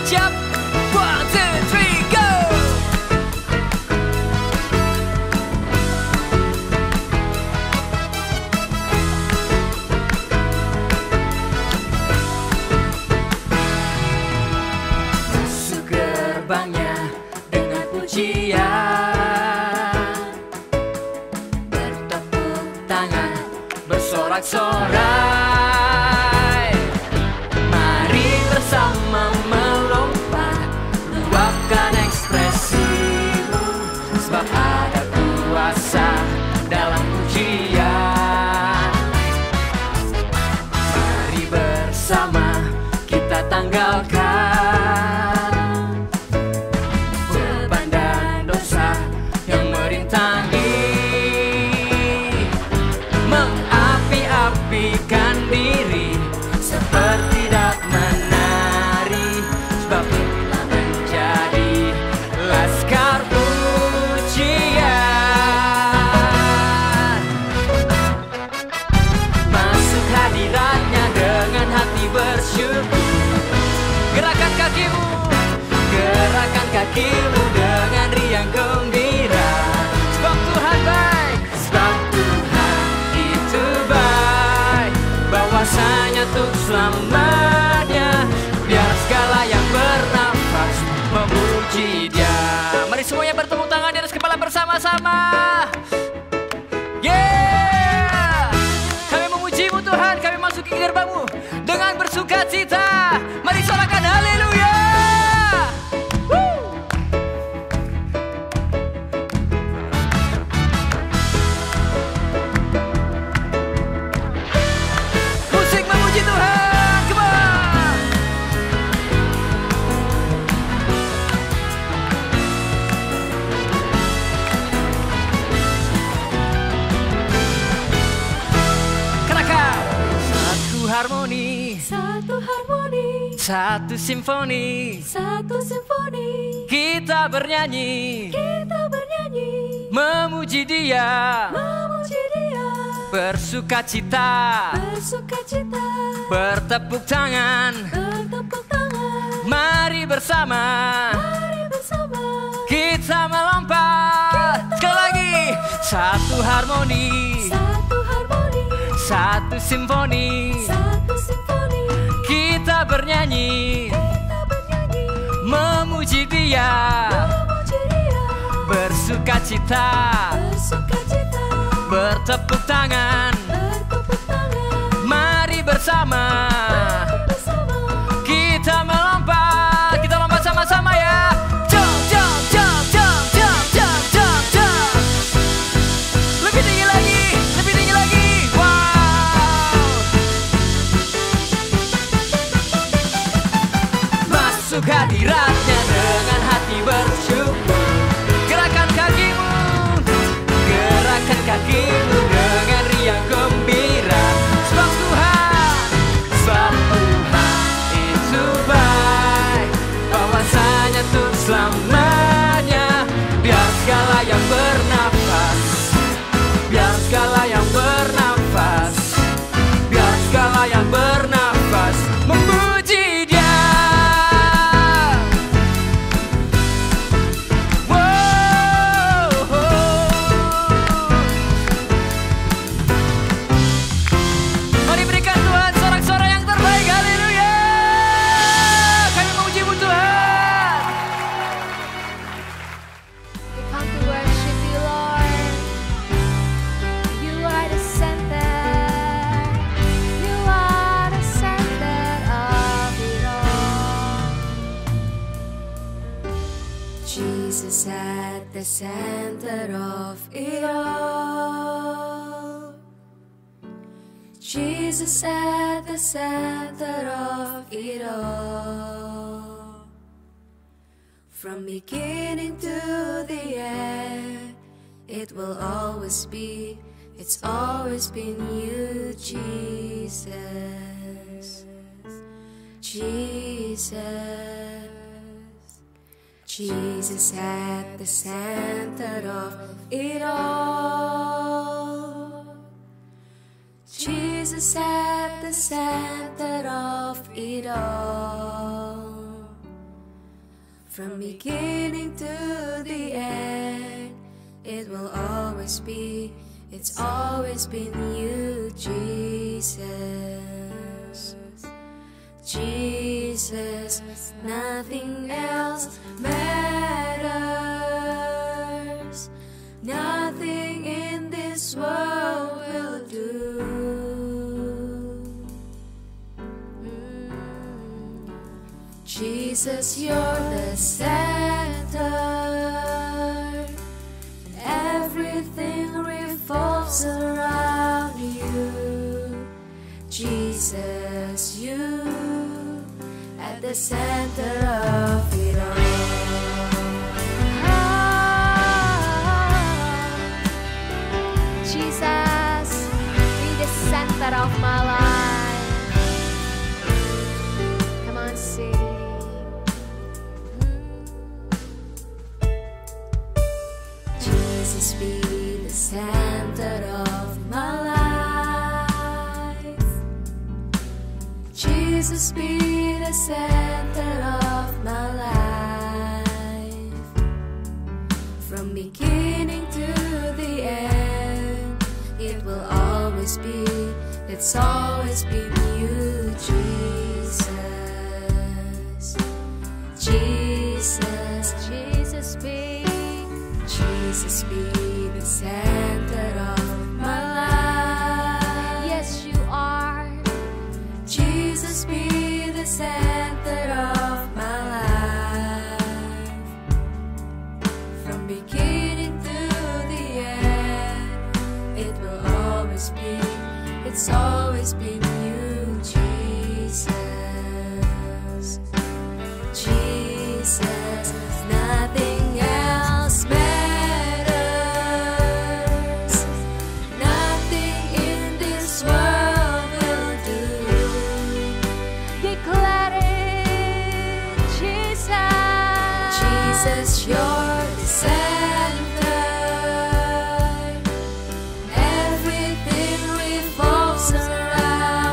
Siap? 1, 2, 3, go! Masuk gerbangnya dengan pujian, bertepuk tangan, bersorak-sorai. Mari bersama melompat, luapkan ekspresimu, sebab ada kuasa dalam pujian. Mari bersama kita tanggalkan beban dan dosa yang merintangi, mengapi-apikan diri seperti dak menari, sebab kita menjadi laskar pujian. Masuk hadiratnya dengan hati bersyukur. Gerakan kakimu dengan riang gembira, sebab Tuhan baik, sebab Tuhan itu baik, bahwasanya untuk selamanya. Biar segala yang bernafas memuji Dia. Mari semuanya bertepuk tangan di atas kepala bersama-sama. Yeah! Kami memujimu Tuhan, kami masuki gerbangmu dengan bersuka cita. Mari sorakan haleluya. Musik memuji Tuhan, come on. Kerahkan satu harmoni, satu simfoni, kita bernyanyi, memuji Dia, bersuka cita, bertepuk tangan. Mari bersama kita melompat. Sekali lagi, satu harmoni, satu simfoni, kita bernyanyi, memuji Dia, bersuka cita, bertepuk tangan. Mari bersama kita melompat. Kita lompat sama-sama ya. Jump, jump, jump, jump, jump, jump, jump, jump. Lebih tinggi lagi, lebih tinggi lagi. Wow. Masuk hadiratnya dengan hati bersyukur. Gerakan kakimu dengan riang gembira, sebab Tuhan itu baik, bahwasanya untuk selamanya. Biar segala yang bernafas, biar segala yang bernafas, biar segala yang bernafas memuji Dia. Mari berikan Tuhan sorak-sorai yang terbaik. Haleluya. Kami memuji-Mu Tuhan. We come to worship You, Lord. You are the center. You are the center of it all. Jesus at the center of it all. Jesus at the center of it all. From beginning to the end, it will always be, it's always been You, Jesus. Jesus. Jesus at the center of it all. Jesus at the center of it all. From beginning to the end, it will always be, it's always been you, Jesus. Jesus, nothing else matters. Nothing in this world will do. Jesus, you're the center. Everything revolves around you. Jesus, you at the center of it all. Jesus, be the center of my life. Come on, sing. Jesus, be the center of my life. Jesus, be the center of my life. From beginning to the end, it will always be, it's always been you, Jesus. Jesus, Jesus, be the center of my life. Yes, you are. Jesus, be the center of my life. From beginning to the end, it will always be, it's always been you, Jesus. Jesus, nothing else matters. Nothing in this world will do. Declare it, Jesus. Jesus, you're the center. Everything revolves around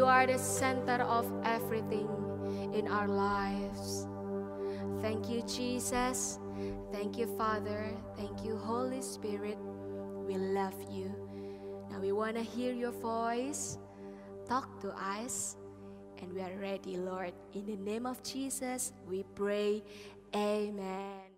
You are the center of everything in our lives. Thank you, Jesus. Thank you, Father. Thank you, Holy Spirit. We love you. Now we want to hear your voice. Talk to us. And we are ready, Lord. In the name of Jesus, we pray. Amen.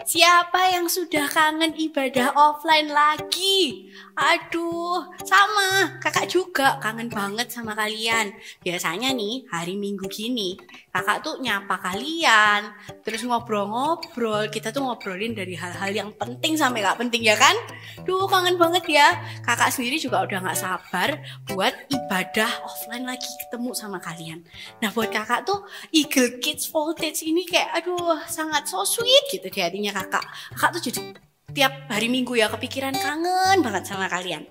Siapa yang sudah kangen ibadah offline lagi? Aduh, sama, kakak juga kangen banget sama kalian. Biasanya nih, hari Minggu gini, kakak tuh nyapa kalian, terus ngobrol-ngobrol. Kita tuh ngobrolin dari hal-hal yang penting sampai gak penting, ya kan? Duh, kangen banget ya. Kakak sendiri juga udah gak sabar buat ibadah offline lagi, ketemu sama kalian. Nah, buat kakak tuh Eagle Kids Voltage ini kayak aduh, sangat so sweet gitu di hatinya kakak. Kakak tuh jadi tiap hari Minggu ya kepikiran kangen banget sama kalian.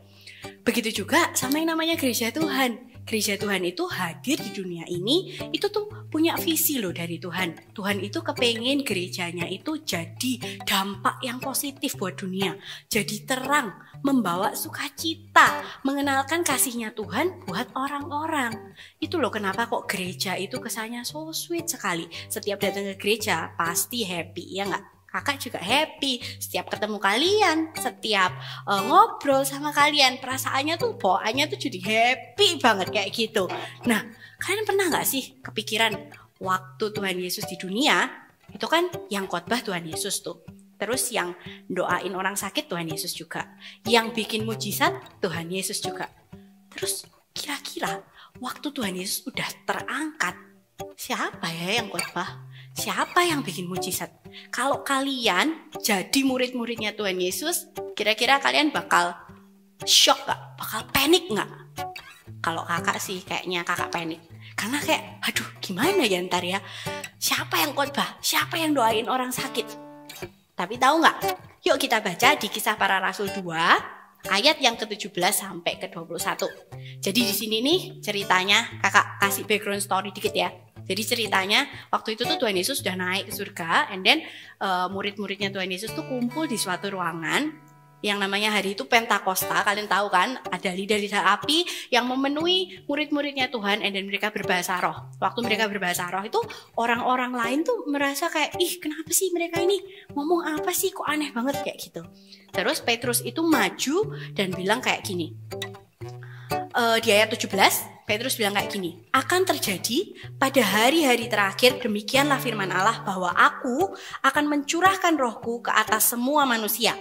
Begitu juga sama yang namanya gereja Tuhan. Gereja Tuhan itu hadir di dunia ini, itu tuh punya visi loh dari Tuhan. Tuhan itu kepengen gerejanya itu jadi dampak yang positif buat dunia. Jadi terang, membawa sukacita, mengenalkan kasihnya Tuhan buat orang-orang. Itu loh kenapa kok gereja itu kesannya so sweet sekali. Setiap datang ke gereja pasti happy, ya nggak? Kakak juga happy setiap ketemu kalian, setiap ngobrol sama kalian, perasaannya tuh, bawaannya tuh jadi happy banget kayak gitu. Nah, kalian pernah gak sih kepikiran waktu Tuhan Yesus di dunia, itu kan yang khotbah Tuhan Yesus tuh. Terus yang doain orang sakit Tuhan Yesus juga. Yang bikin mujizat Tuhan Yesus juga. Terus kira-kira waktu Tuhan Yesus udah terangkat, siapa ya yang khotbah? Siapa yang bikin mujizat? Kalau kalian jadi murid-muridnya Tuhan Yesus, kira-kira kalian bakal shock gak? Bakal panik gak? Kalau kakak sih kayaknya kakak panik. Karena kayak, aduh gimana ya ntar ya? Siapa yang khotbah? Siapa yang doain orang sakit? Tapi tahu gak? Yuk kita baca di Kisah Para Rasul 2, ayat yang ke-17 sampai ke-21. Jadi di sini nih ceritanya, kakak kasih background story dikit ya. Jadi ceritanya waktu itu tuh Tuhan Yesus sudah naik ke surga, and then murid-muridnya Tuhan Yesus tuh kumpul di suatu ruangan yang namanya hari itu Pentakosta. Kalian tahu kan, ada lidah-lidah api yang memenuhi murid-muridnya Tuhan, and then mereka berbahasa roh. Waktu mereka berbahasa roh itu orang-orang lain tuh merasa kayak, ih kenapa sih mereka ini ngomong apa sih, kok aneh banget kayak gitu. Terus Petrus itu maju dan bilang kayak gini. Di ayat 17 Petrus bilang kayak gini, akan terjadi pada hari-hari terakhir demikianlah firman Allah bahwa aku akan mencurahkan rohku ke atas semua manusia.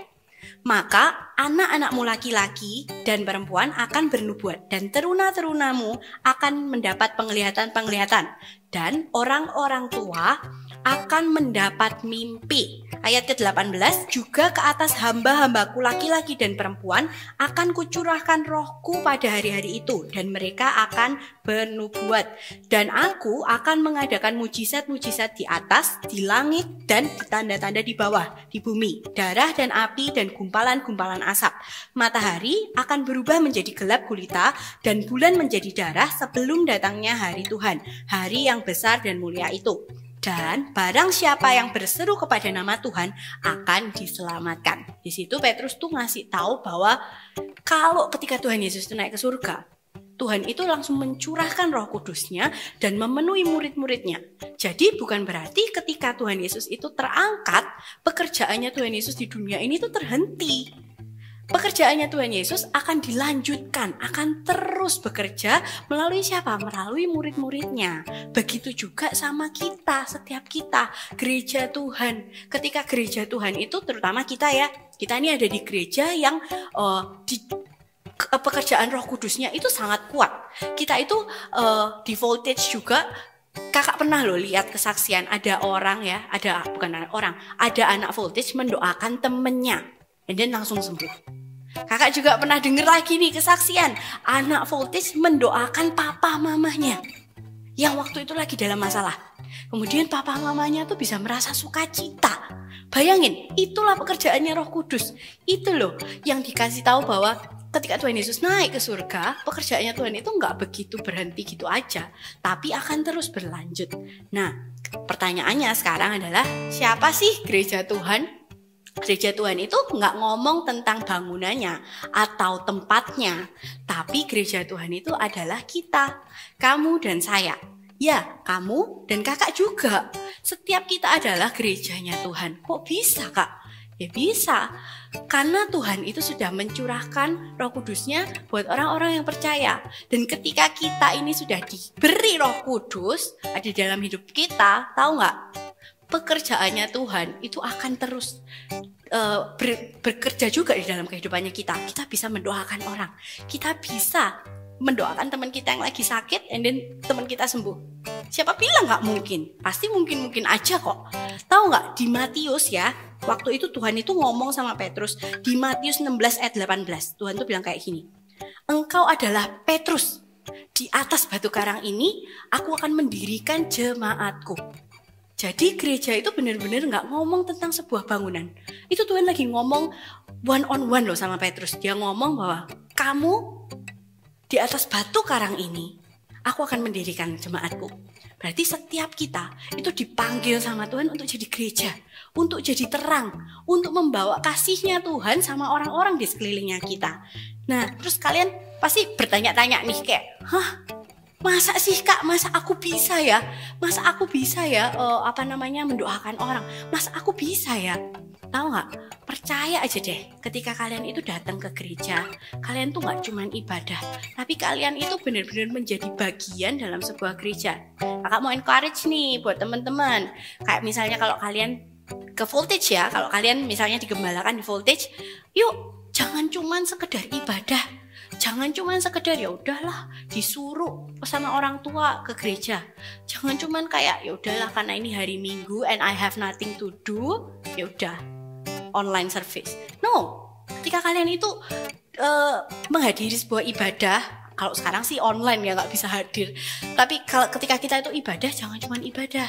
Maka anak-anakmu laki-laki dan perempuan akan bernubuat dan teruna-terunamu akan mendapat penglihatan-penglihatan dan orang-orang tua akan mendapat mimpi. Ayat ke-18, juga ke atas hamba-hambaku laki-laki dan perempuan akan kucurahkan rohku pada hari-hari itu dan mereka akan bernubuat. Dan aku akan mengadakan mujizat-mujizat di atas, di langit dan tanda-tanda di bawah, di bumi, darah dan api dan gumpalan-gumpalan asap. Matahari akan berubah menjadi gelap gulita dan bulan menjadi darah sebelum datangnya hari Tuhan, hari yang besar dan mulia itu. Dan barang siapa yang berseru kepada nama Tuhan akan diselamatkan. Di situ Petrus tuh ngasih tahu bahwa kalau ketika Tuhan Yesus itu naik ke surga, Tuhan itu langsung mencurahkan Roh Kudusnya dan memenuhi murid-muridnya. Jadi bukan berarti ketika Tuhan Yesus itu terangkat, pekerjaannya Tuhan Yesus di dunia ini tuh terhenti. Pekerjaannya Tuhan Yesus akan dilanjutkan, akan terus bekerja melalui siapa? Melalui murid-muridnya. Begitu juga sama kita, setiap kita, gereja Tuhan. Ketika gereja Tuhan itu, terutama kita ya, kita ini ada di gereja yang pekerjaan Roh Kudusnya itu sangat kuat. Kita itu di Voltage juga. Kakak pernah loh lihat kesaksian ada orang ya, ada anak Voltage mendoakan temennya. Dan dia langsung sembuh. Kakak juga pernah dengar lagi nih kesaksian anak Voltage mendoakan papa mamanya yang waktu itu lagi dalam masalah. Kemudian papa mamanya tuh bisa merasa sukacita. Bayangin, itulah pekerjaannya Roh Kudus. Itu loh yang dikasih tahu bahwa ketika Tuhan Yesus naik ke surga, pekerjaannya Tuhan itu nggak begitu berhenti gitu aja, tapi akan terus berlanjut. Nah, pertanyaannya sekarang adalah siapa sih gereja Tuhan? Gereja Tuhan itu nggak ngomong tentang bangunannya atau tempatnya, tapi gereja Tuhan itu adalah kita, kamu dan saya. Ya, kamu dan kakak juga. Setiap kita adalah gerejanya Tuhan. Kok bisa, Kak? Ya bisa, karena Tuhan itu sudah mencurahkan Roh Kudusnya buat orang-orang yang percaya. Dan ketika kita ini sudah diberi Roh Kudus ada dalam hidup kita, tahu nggak? Pekerjaannya Tuhan itu akan terus bekerja juga di dalam kehidupannya kita. Kita bisa mendoakan orang, kita bisa mendoakan teman kita yang lagi sakit, and then teman kita sembuh. Siapa bilang nggak mungkin? Pasti mungkin aja kok. Tahu nggak, di Matius ya, waktu itu Tuhan itu ngomong sama Petrus di Matius 16 ayat 18. Tuhan tuh bilang kayak gini, engkau adalah Petrus, di atas batu karang ini aku akan mendirikan jemaatku. Jadi gereja itu benar-benar nggak ngomong tentang sebuah bangunan. Itu Tuhan lagi ngomong one on one loh sama Petrus. Dia ngomong bahwa kamu di atas batu karang ini, aku akan mendirikan jemaatku. Berarti setiap kita itu dipanggil sama Tuhan untuk jadi gereja, untuk jadi terang, untuk membawa kasihnya Tuhan sama orang-orang di sekelilingnya kita. Nah, terus kalian pasti bertanya-tanya nih kayak, masa sih Kak, masa aku bisa ya? Masa aku bisa ya mendoakan orang? Masa aku bisa ya? Tahu nggak? Percaya aja deh, ketika kalian itu datang ke gereja, kalian tuh nggak cuman ibadah, tapi kalian itu benar-benar menjadi bagian dalam sebuah gereja. Kakak mau encourage nih buat teman-teman. Kayak misalnya kalau kalian ke Voltage ya, kalau kalian misalnya digembalakan di Voltage, yuk jangan cuman sekedar ibadah. Jangan cuma sekedar ya udahlah disuruh sama orang tua ke gereja. Jangan cuman kayak ya udahlah karena ini hari Minggu and I have nothing to do, ya udah online service. No, ketika kalian itu menghadiri sebuah ibadah, kalau sekarang sih online ya nggak bisa hadir. Tapi kalau ketika kita itu ibadah, jangan cuman ibadah,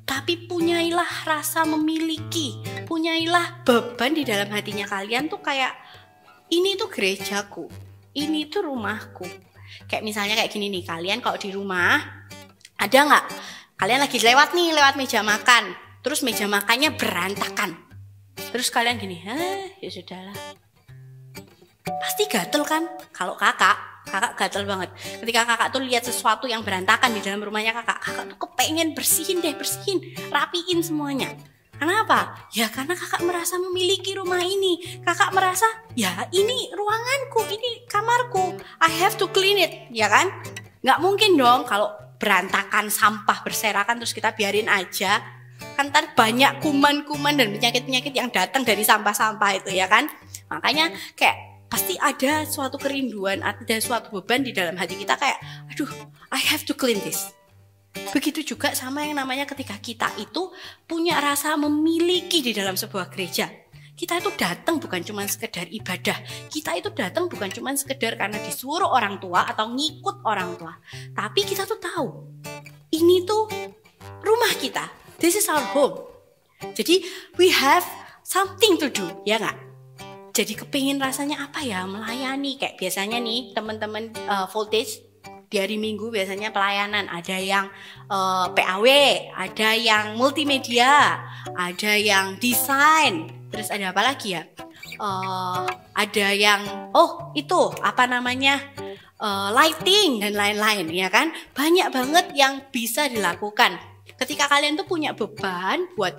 tapi punyailah rasa memiliki, punyailah beban di dalam hatinya kalian tuh kayak ini tuh gerejaku, ini tuh rumahku. Kayak misalnya kayak gini nih, kalian kalau di rumah ada nggak? Kalian lagi lewat meja makan, terus meja makannya berantakan. Terus kalian gini, ya sudahlah. Pasti gatel kan? Kalau kakak gatel banget. Ketika kakak tuh lihat sesuatu yang berantakan di dalam rumahnya kakak tuh kepengen bersihin, rapiin semuanya. Kenapa? Ya karena kakak merasa memiliki rumah ini. Kakak merasa, ya ini ruanganku, ini kamarku. I have to clean it, ya kan? Nggak mungkin dong kalau berantakan, sampah berserakan terus kita biarin aja. Kan ntar banyak kuman-kuman dan penyakit-penyakit yang datang dari sampah-sampah itu, ya kan? Makanya kayak pasti ada suatu kerinduan, ada suatu beban di dalam hati kita kayak, aduh, I have to clean this. Begitu juga sama yang namanya ketika kita itu punya rasa memiliki di dalam sebuah gereja. Kita itu datang bukan cuma sekedar ibadah. Kita itu datang bukan cuma sekedar karena disuruh orang tua atau ngikut orang tua. Tapi kita tuh tahu, ini tuh rumah kita. This is our home. Jadi we have something to do, ya nggak? Jadi kepingin rasanya apa ya, melayani. Kayak biasanya nih teman-teman Voltage di hari Minggu biasanya pelayanan, ada yang PAW, ada yang multimedia, ada yang desain, terus ada apa lagi ya? Ada yang lighting dan lain-lain, ya kan? Banyak banget yang bisa dilakukan. Ketika kalian tuh punya beban buat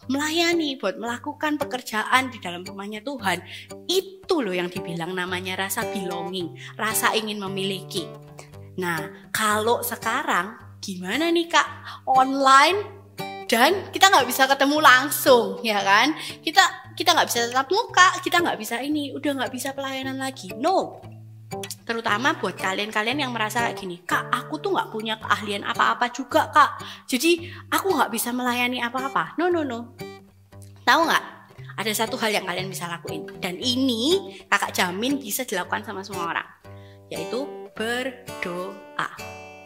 melayani, buat melakukan pekerjaan di dalam rumahnya Tuhan, itu loh yang dibilang namanya rasa belonging, rasa ingin memiliki. Nah, kalau sekarang gimana nih Kak? Online dan kita nggak bisa ketemu langsung, ya kan? Kita nggak bisa tatap muka, kita nggak bisa udah nggak bisa pelayanan lagi. No. Terutama buat kalian-kalian yang merasa kayak gini, Kak, aku tuh nggak punya keahlian apa-apa juga Kak. Jadi aku nggak bisa melayani apa-apa. No. Tahu nggak? Ada satu hal yang kalian bisa lakuin, dan ini kakak jamin bisa dilakukan sama semua orang, yaitu berdoa.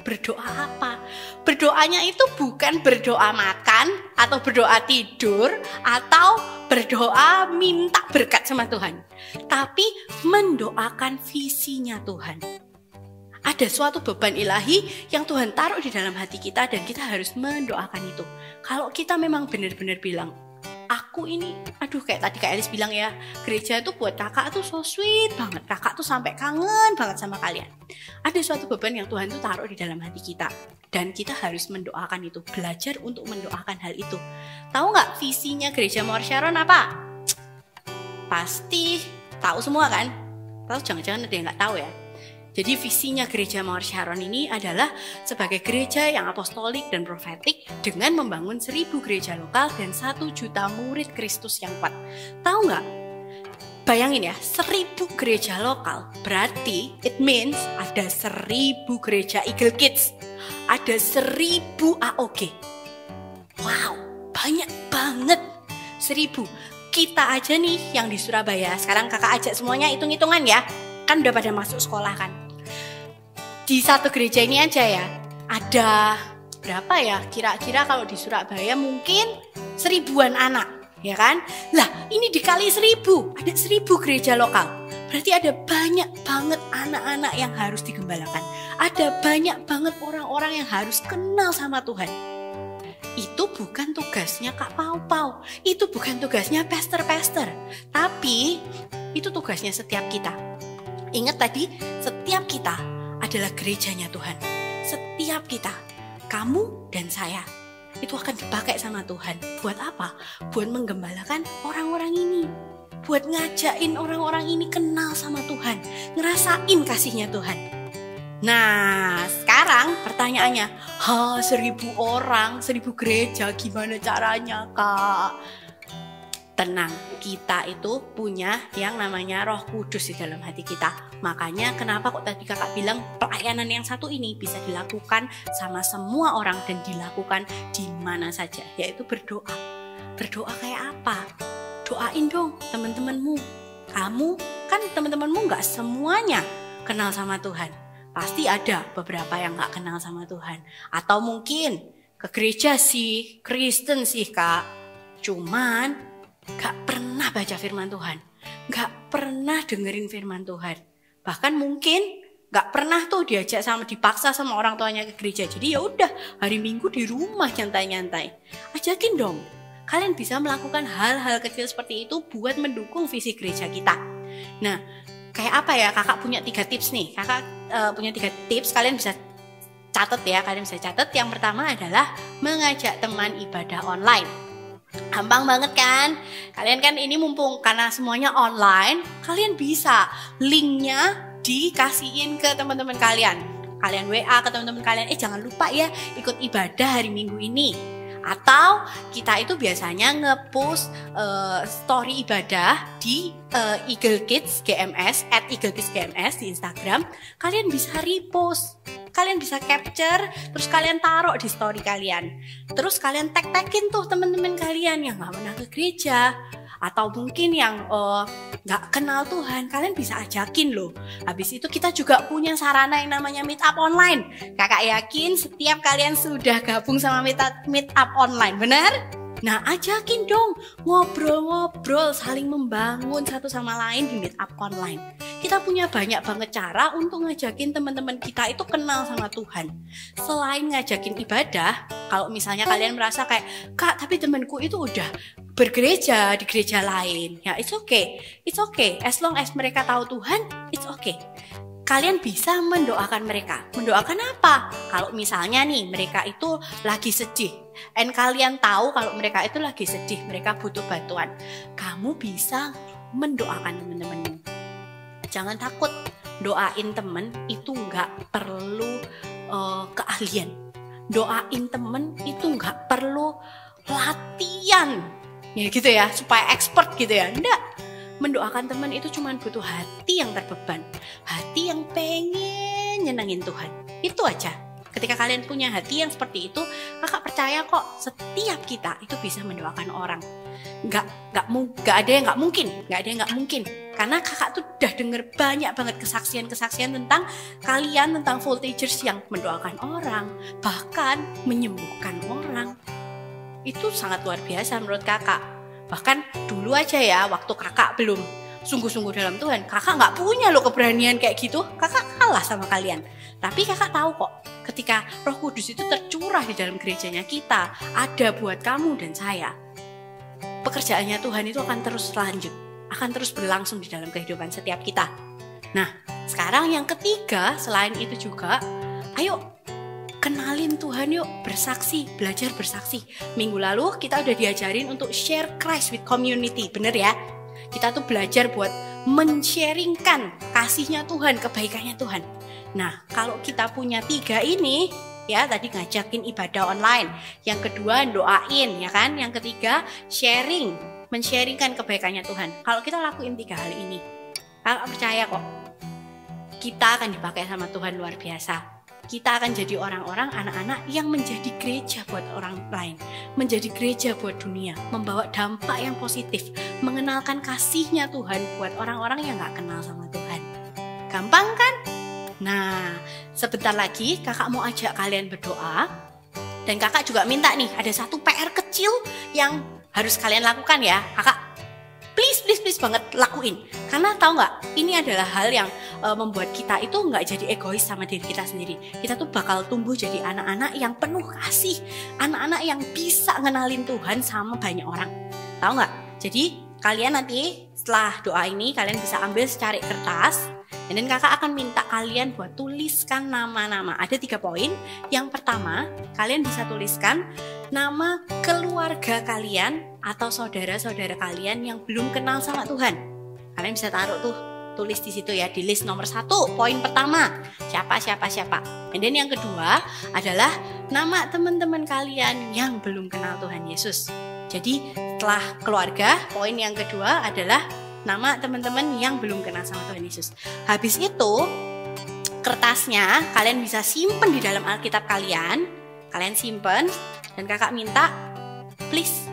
Berdoa apa? Berdoanya itu bukan berdoa makan atau berdoa tidur atau berdoa minta berkat sama Tuhan, tapi mendoakan visinya Tuhan. Ada suatu beban ilahi yang Tuhan taruh di dalam hati kita dan kita harus mendoakan itu. Kalau kita memang benar-benar bilang, aku ini, aduh kayak tadi Kak Elis bilang ya, gereja itu buat kakak tuh so sweet banget. Kakak tuh sampai kangen banget sama kalian. Ada suatu beban yang Tuhan tuh taruh di dalam hati kita. Dan kita harus mendoakan itu, belajar untuk mendoakan hal itu. Tahu nggak visinya gereja Mawar Sharon apa? Pasti tahu semua kan? Tahu jangan-jangan ada yang nggak tahu ya. Jadi visinya gereja Mawar Sharon ini adalah sebagai gereja yang apostolik dan profetik dengan membangun 1000 gereja lokal dan 1 juta murid Kristus yang kuat. Tahu nggak? Bayangin ya, 1000 gereja lokal berarti it means ada 1000 gereja Eagle Kids, ada 1000 AOG. Wow, banyak banget, 1000. Kita aja nih yang di Surabaya, sekarang kakak ajak semuanya hitung-hitungan ya. Kan udah pada masuk sekolah kan. Di satu gereja ini aja ya, ada berapa ya? Kira-kira kalau di Surabaya mungkin 1000-an anak, ya kan? Lah, ini dikali 1000, ada 1000 gereja lokal. Berarti ada banyak banget anak-anak yang harus digembalakan. Ada banyak banget orang-orang yang harus kenal sama Tuhan. Itu bukan tugasnya Kak Pau-Pau, itu bukan tugasnya pastor-pastor, tapi itu tugasnya setiap kita. Ingat tadi, setiap kita adalah gerejanya Tuhan. Setiap kita, kamu dan saya, itu akan dipakai sama Tuhan. Buat apa? Buat menggembalakan orang-orang ini. Buat ngajakin orang-orang ini kenal sama Tuhan. Ngerasain kasihnya Tuhan. Nah, sekarang pertanyaannya, 1000 orang, 1000 gereja, gimana caranya Kak? Tenang, kita itu punya yang namanya Roh Kudus di dalam hati kita. Makanya kenapa kok tadi kakak bilang pelayanan yang satu ini bisa dilakukan sama semua orang dan dilakukan di mana saja, yaitu berdoa. Berdoa kayak apa? Doain dong teman-temanmu. Kamu kan teman-temanmu gak semuanya kenal sama Tuhan. Pasti ada beberapa yang gak kenal sama Tuhan. Atau mungkin ke gereja sih, Kristen sih Kak. Cuman gak pernah baca firman Tuhan, gak pernah dengerin firman Tuhan, bahkan mungkin gak pernah tuh diajak sama dipaksa sama orang tuanya ke gereja. Jadi ya udah hari Minggu di rumah nyantai-nyantai. Ajakin dong, kalian bisa melakukan hal-hal kecil seperti itu buat mendukung visi gereja kita. Nah, kayak apa ya? Kakak punya 3 tips nih. Kakak punya 3 tips, kalian bisa catat ya. Kalian bisa catat. Yang pertama adalah mengajak teman ibadah online. Gampang banget kan? Kalian kan ini mumpung karena semuanya online, kalian bisa linknya dikasihin ke teman-teman kalian. Kalian WA ke teman-teman kalian, jangan lupa ya ikut ibadah hari Minggu ini. Atau kita itu biasanya nge-post story ibadah di Eagle Kids GMS @EagleKidsGMS di Instagram. Kalian bisa repost, kalian bisa capture, terus kalian taruh di story kalian. Terus kalian tag-tagin tuh teman-teman kalian yang gak pernah ke gereja, atau mungkin yang gak kenal Tuhan, kalian bisa ajakin loh. Habis itu kita juga punya sarana yang namanya meet up online. Kakak yakin setiap kalian sudah gabung sama meet up online, benar? Nah, ajakin dong, ngobrol-ngobrol, saling membangun satu sama lain di meet up online. Kita punya banyak banget cara untuk ngajakin teman-teman kita itu kenal sama Tuhan. Selain ngajakin ibadah, kalau misalnya kalian merasa kayak, Kak, tapi temanku itu udah bergereja di gereja lain, ya it's okay. As long as mereka tahu Tuhan, it's okay. Kalian bisa mendoakan mereka. Mendoakan apa? Kalau misalnya nih mereka itu lagi sedih, dan kalian tahu kalau mereka itu lagi sedih, mereka butuh bantuan, kamu bisa mendoakan teman-temanmu. Jangan takut, doain temen itu nggak perlu keahlian. Doain temen itu nggak perlu latihan, ya gitu ya, supaya expert gitu ya. Nggak. Mendoakan teman itu cuma butuh hati yang terbeban, hati yang pengen nyenengin Tuhan. Itu aja. Ketika kalian punya hati yang seperti itu, kakak percaya kok setiap kita itu bisa mendoakan orang. Nggak ada yang nggak mungkin. Karena kakak tuh udah denger banyak banget kesaksian-kesaksian tentang kalian, tentang voltagers yang mendoakan orang, bahkan menyembuhkan orang. Itu sangat luar biasa menurut kakak. Bahkan dulu aja ya, waktu kakak belum sungguh-sungguh dalam Tuhan, kakak nggak punya loh keberanian kayak gitu. Kakak kalah sama kalian. Tapi kakak tahu kok, ketika Roh Kudus itu tercurah di dalam gerejanya kita, ada buat kamu dan saya. pekerjaannya Tuhan itu akan terus lanjut, akan terus berlangsung di dalam kehidupan setiap kita. Nah, sekarang yang ketiga, selain itu juga, ayo kenalin Tuhan yuk, bersaksi, belajar bersaksi. Minggu lalu kita udah diajarin untuk share Christ with community, bener ya? Kita tuh belajar buat men-sharingkan kasihnya Tuhan, kebaikannya Tuhan. Nah, kalau kita punya 3 ini, ya tadi ngajakin ibadah online, yang kedua doain, ya kan? Yang ketiga sharing, men-sharingkan kebaikannya Tuhan. Kalau kita lakuin 3 hal ini, kakak percaya kok, kita akan dipakai sama Tuhan luar biasa. Kita akan jadi orang-orang, anak-anak yang menjadi gereja buat orang lain, menjadi gereja buat dunia, membawa dampak yang positif, mengenalkan kasihnya Tuhan buat orang-orang yang gak kenal sama Tuhan. Gampang kan? Nah, sebentar lagi kakak mau ajak kalian berdoa, dan kakak juga minta nih, ada satu PR kecil yang harus kalian lakukan ya. Kakak please banget lakuin, karena tahu nggak, ini adalah hal yang membuat kita itu nggak jadi egois sama diri kita sendiri. Kita tuh bakal tumbuh jadi anak-anak yang penuh kasih, anak-anak yang bisa ngenalin Tuhan sama banyak orang. Tahu nggak? Jadi kalian nanti setelah doa ini kalian bisa ambil secari kertas, dan kakak akan minta kalian buat tuliskan nama-nama. Ada 3 poin. Yang pertama, kalian bisa tuliskan nama keluarga kalian atau saudara-saudara kalian yang belum kenal sama Tuhan. Kalian bisa taruh tuh, tulis di situ ya, di list nomor 1, poin pertama. Siapa. Dan yang kedua adalah nama teman-teman kalian yang belum kenal Tuhan Yesus. Jadi setelah keluarga, poin yang kedua adalah nama teman-teman yang belum kenal sama Tuhan Yesus. Habis itu, kertasnya kalian bisa simpen di dalam Alkitab kalian. Kalian simpen, dan kakak minta, please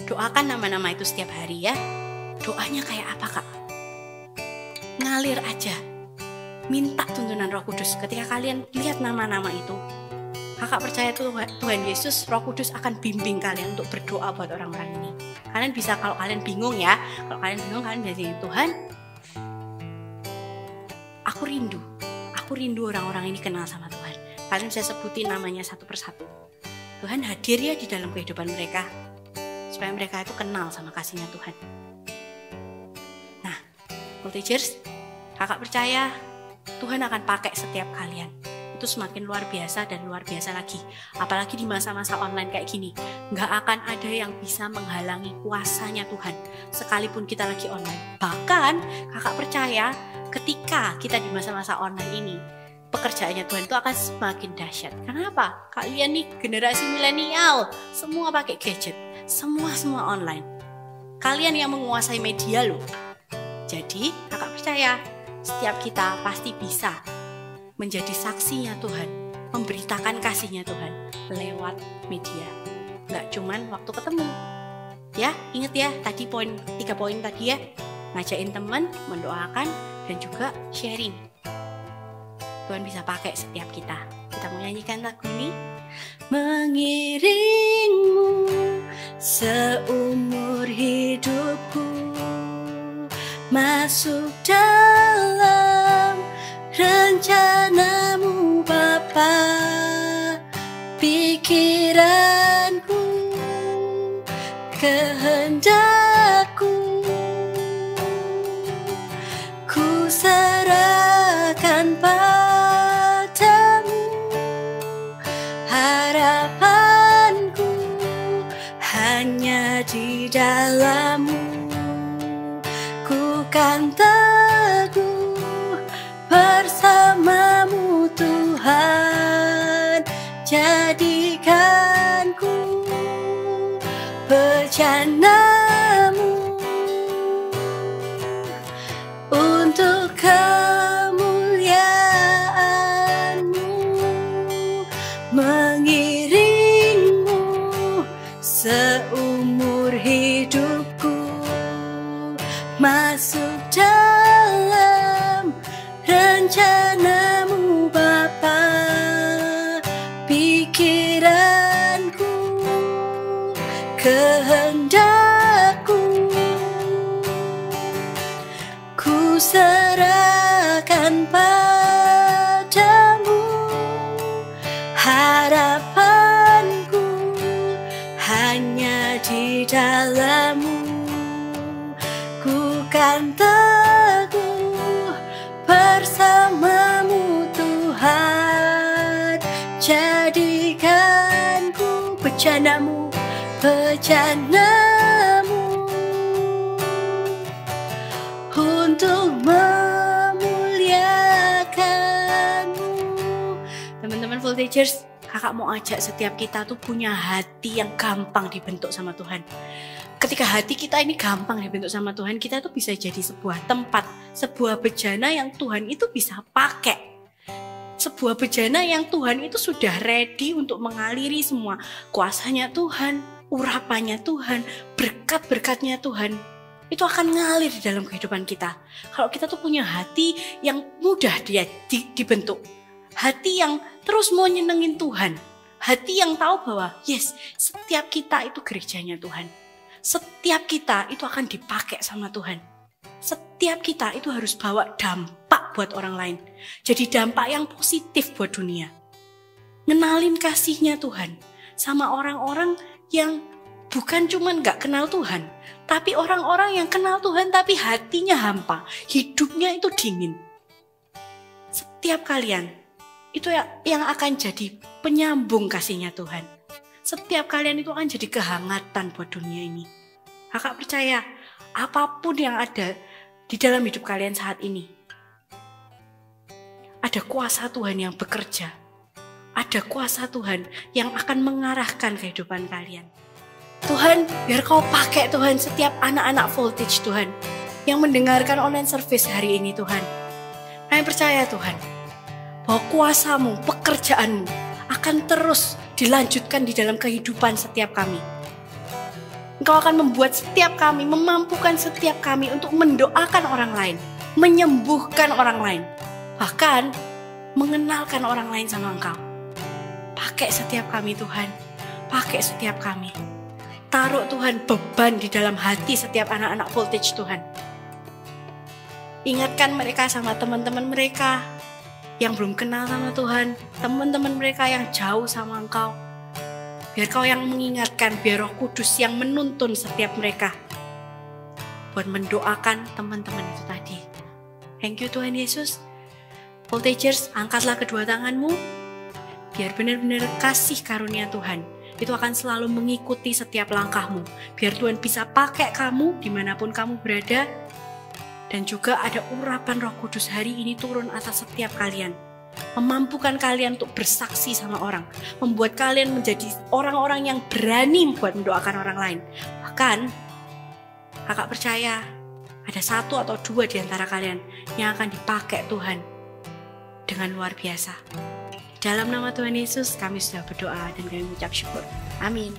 doakan nama-nama itu setiap hari ya. Doanya kayak apa kak? Ngalir aja. Minta tuntunan Roh Kudus. Ketika kalian lihat nama-nama itu, kakak percaya Tuhan Yesus, Roh Kudus akan bimbing kalian untuk berdoa buat orang-orang ini. Kalian bisa, kalau kalian bingung ya, kalau kalian bingung kalian bisa Tuhan, aku rindu orang-orang ini kenal sama Tuhan. Kalian bisa sebutin namanya satu persatu. Tuhan hadir ya di dalam kehidupan mereka, supaya mereka itu kenal sama kasihnya Tuhan. Nah, Multigers, kakak percaya Tuhan akan pakai setiap kalian. Itu semakin luar biasa dan luar biasa lagi. Apalagi di masa-masa online kayak gini, nggak akan ada yang bisa menghalangi kuasanya Tuhan sekalipun kita lagi online. Bahkan kakak percaya ketika kita di masa-masa online ini, pekerjaannya Tuhan itu akan semakin dahsyat. Kenapa? Kalian nih generasi milenial, semua pakai gadget, semua online. Kalian yang menguasai media loh. Jadi kakak percaya setiap kita pasti bisa menjadi saksinya Tuhan, memberitakan kasihnya Tuhan lewat media. Nggak cuman waktu ketemu. Ya, ingat ya tadi 3 poin tadi ya. Ngajakin teman, mendoakan, dan juga sharing. Tuhan bisa pakai setiap kita. Kita mau nyanyikan lagu ini. Mengiringmu seumur hidupku, masuk dalam rencanamu Bapa, pikiranku, kehendakku, ku serahkan padamu, harapanku hanya di dalammu, ku kan teguh bersamamu Tuhan, jadikanku bejanamu untuk kemuliaanmu, mengiringmu seumur hidupku, masuk dalam rencanamu Bapa, pikiranku, kehendakku, ku serahkan padamu, harapanku hanya di dalammu, bejanamu, bejanamu untuk memuliakanmu. Teman-teman Voltagers, kakak mau ajak setiap kita tuh punya hati yang gampang dibentuk sama Tuhan. Ketika hati kita ini gampang dibentuk sama Tuhan, kita tuh bisa jadi sebuah tempat, sebuah bejana yang Tuhan itu bisa pakai. Sebuah bejana yang Tuhan itu sudah ready untuk mengaliri semua kuasanya Tuhan, urapannya Tuhan, berkat-berkatnya Tuhan. Itu akan ngalir di dalam kehidupan kita. Kalau kita tuh punya hati yang mudah dibentuk. Hati yang terus mau nyenengin Tuhan. Hati yang tahu bahwa yes, setiap kita itu gerejanya Tuhan. Setiap kita itu akan dipakai sama Tuhan. Setiap kita itu harus bawa dampak buat orang lain. Jadi dampak yang positif buat dunia. Ngenalin kasihnya Tuhan sama orang-orang yang bukan cuman gak kenal Tuhan, tapi orang-orang yang kenal Tuhan tapi hatinya hampa, hidupnya itu dingin. Setiap kalian itu yang akan jadi penyambung kasihnya Tuhan. Setiap kalian itu akan jadi kehangatan buat dunia ini. Kakak percaya apapun yang ada di dalam hidup kalian saat ini, ada kuasa Tuhan yang bekerja. Ada kuasa Tuhan yang akan mengarahkan kehidupan kalian. Tuhan, biar kau pakai Tuhan setiap anak-anak Voltage Tuhan yang mendengarkan online service hari ini Tuhan. Kami percaya Tuhan, bahwa kuasamu, pekerjaanmu akan terus dilanjutkan di dalam kehidupan setiap kami. Engkau akan membuat setiap kami, memampukan setiap kami untuk mendoakan orang lain, menyembuhkan orang lain, bahkan mengenalkan orang lain sama Engkau. Pakai setiap kami Tuhan, pakai setiap kami. Taruh Tuhan beban di dalam hati setiap anak-anak Voltage Tuhan. Ingatkan mereka sama teman-teman mereka yang belum kenal sama Tuhan, teman-teman mereka yang jauh sama Engkau. Biar Kau yang mengingatkan, biar Roh Kudus yang menuntun setiap mereka buat mendoakan teman-teman itu tadi. Thank you Tuhan Yesus. Voltagers, angkatlah kedua tanganmu, biar benar-benar kasih karunia Tuhan itu akan selalu mengikuti setiap langkahmu. Biar Tuhan bisa pakai kamu dimanapun kamu berada. Dan juga ada urapan Roh Kudus hari ini turun atas setiap kalian. Memampukan kalian untuk bersaksi sama orang. Membuat kalian menjadi orang-orang yang berani buat mendoakan orang lain. Bahkan, kakak percaya ada 1 atau 2 di antara kalian yang akan dipakai Tuhan dengan luar biasa. Dalam nama Tuhan Yesus kami sudah berdoa dan kami mengucap syukur. Amin.